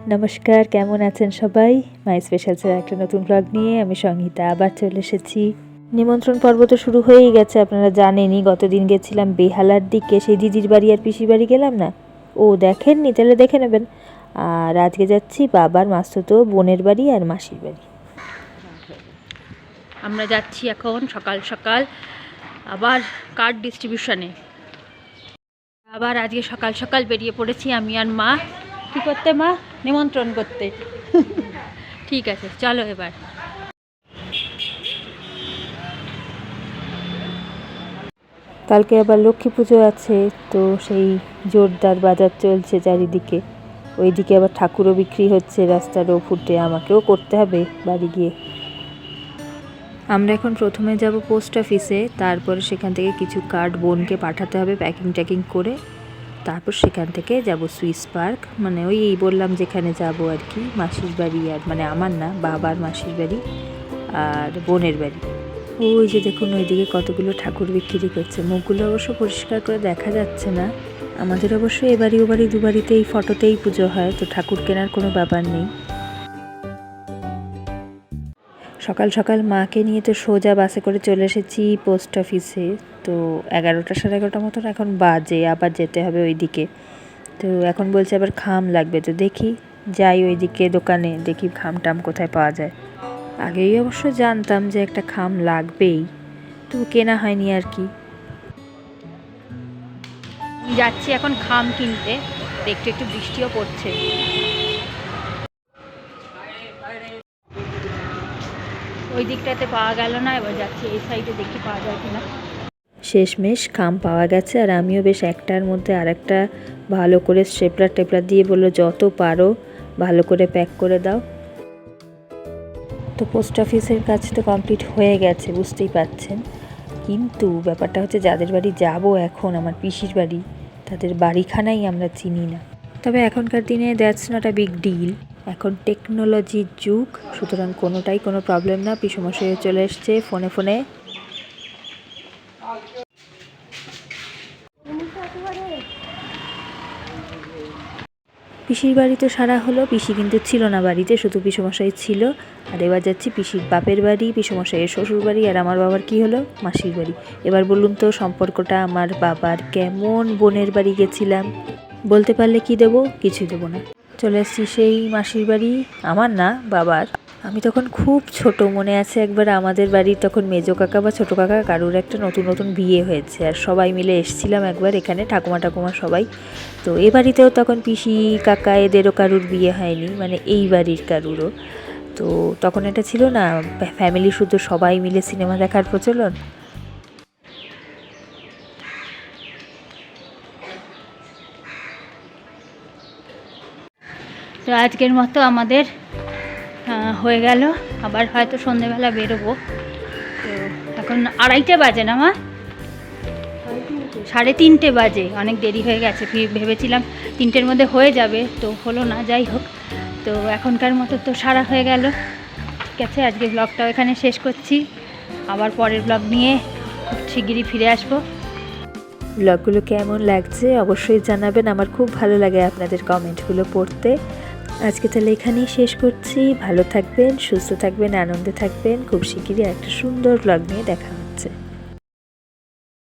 নমস্কার, কেমন আছেন সবাই? মাই স্পেশালসের একটা নতুন ব্লগ নিয়ে আমি সংহিতা আবার চলে এসেছি। নিমন্ত্রণ পর্ব তো শুরু হয়েই গেছে, আপনারা জানেনই। গতদিন গেছিলাম বেহালার দিকে, সেই দিদির বাড়ি আর পিসির বাড়ি গেলাম না? ও দেখেননি? তাহলে দেখে নেবেন। আর আজকে যাচ্ছি বাবার মাস্তুতো বোনের বাড়ি আর মাসির বাড়ি। আমরা যাচ্ছি এখন সকাল সকাল আবার কার্ড ডিস্ট্রিবিউশনে। আবার আজকে সকাল সকাল বেরিয়ে পড়েছি আমি আর মা। কী করতে মা? নিমন্ত্রণ করতে। ঠিক আছে, চলো এবার। কালকে আবার লক্ষ্মী পুজো আছে, তো সেই জোরদার বাজার চলছে চারিদিকে। ওইদিকে আবার ঠাকুরও বিক্রি হচ্ছে রাস্তারও ফুটে, আমাকেও করতে হবে বাড়ি গিয়ে। আমরা এখন প্রথমে যাব পোস্ট অফিসে, তারপরে সেখান থেকে কিছু কার্ড বোনকে পাঠাতে হবে প্যাকিং ট্যাকিং করে। তারপর সেখান থেকে যাব সুইস পার্ক, মানে ওই বললাম যেখানে যাব আর কি, মাসির বাড়ি। আর মানে আমার না, বাবার মাসির বাড়ি আর বোনের বাড়ি। ওই যে দেখুন ওইদিকে কতগুলো ঠাকুর বিক্রি করছে, মুখগুলো অবশ্য পরিষ্কার করে দেখা যাচ্ছে না। আমাদের অবশ্য এবাড়ি ওবাড়ি দুবাড়িতে এই ফটোতেই পুজো হয়, তো ঠাকুর কেনার কোনো ব্যাপার নেই। সকাল সকাল মাকে নিয়ে তো সোজা বাসে করে চলে এসেছি পোস্ট অফিসে। তো 11টা 11:30 মতন এখন বাজে, আবার যেতে হবে ওইদিকে। তো এখন বলছে আবার খাম লাগবে, তো দেখি যাই ওইদিকে দোকানে, দেখি খাম টাম কোথায় পাওয়া যায়। আগেই অবশ্য জানতাম যে একটা খাম লাগবেই, তো কেনা হয়নি আর কি। যাচ্ছি এখন খাম কিনতে, দেখতে একটু বৃষ্টিও পড়ছে। ওই দিকটাতে পাওয়া গেল না, এবার যাচ্ছি এই সাইডে, দেখি পাওয়া যায় কিনা। শেষমেশ খাম পাওয়া গেছে, আর আমিও বেশ একটার মধ্যে আরেকটা ভালো করে স্টেপলার টেপলার দিয়ে বললো যত পারো ভালো করে প্যাক করে দাও। তো পোস্ট অফিসের কাজ তো কমপ্লিট হয়ে গেছে, বুঝতেই পারছেন। কিন্তু ব্যাপারটা হচ্ছে যাদের বাড়ি যাব এখন, আমার পিসির বাড়ি, তাদের বাড়িখানাই আমরা চিনি না। তবে এখনকার দিনে that's not a big deal, এখন টেকনোলজির যুগ, সুতরাং কোনোটাই কোনো প্রবলেম না। পিসমশাইও চলে এসছে ফোনে ফোনে। পিসির বাড়ি তো সারা হলো, পিসি কিন্তু ছিল না বাড়িতে, শুধু পিসমশাই ছিল। আর এবার যাচ্ছি পিসির বাপের বাড়ি, পিসমশাইয়ের শ্বশুর বাড়ি, আর আমার বাবার কি হলো, মাসির বাড়ি। এবার বলুন তো সম্পর্কটা আমার বাবার কেমন? বোনের বাড়ি গেছিলাম, বলতে পারলে কি দেবো? কিছুই দেবো না। চলে এসেছি সেই মাসির বাড়ি, আমার না বাবার। আমি তখন খুব ছোট, মনে আছে একবার আমাদের বাড়ির তখন মেজো কাকা বা ছোটো কাকা কারুর একটা নতুন নতুন বিয়ে হয়েছে, আর সবাই মিলে এসেছিলাম একবার এখানে, ঠাকুমা সবাই। তো এ বাড়িতেও তখন পিসি কাকা এদেরও কারুর বিয়ে হয়নি, মানে এই বাড়ির কারুরও। তো তখন এটা ছিল না ফ্যামিলি শুধু সবাই মিলে সিনেমা দেখার প্রচলন। তো আজকের মতো আমাদের হয়ে গেল, আবার হয়তো সন্ধেবেলা বেরোবো। তো এখন 2:30 বাজে না মা? 3:30 বাজে, অনেক দেরি হয়ে গেছে। ভেবেছিলাম 3টের মধ্যে হয়ে যাবে, তো হলো না। যাই হোক, তো এখনকার মতো তো সারা হয়ে গেল। ঠিক আছে, আজকে ব্লগটাও এখানে শেষ করছি। আবার পরের ব্লগ নিয়ে খুব শিগগিরই ফিরে আসবো। ব্লগগুলো কেমন লাগছে অবশ্যই জানাবেন, আমার খুব ভালো লাগে আপনাদের কমেন্টগুলো পড়তে। আজকে তাহলে এখানেই শেষ করছি। ভালো থাকবেন, সুস্থ থাকবেন, আনন্দে থাকবেন। খুব শিগগিরই একটা সুন্দর ব্লগ নিয়ে দেখা হবে।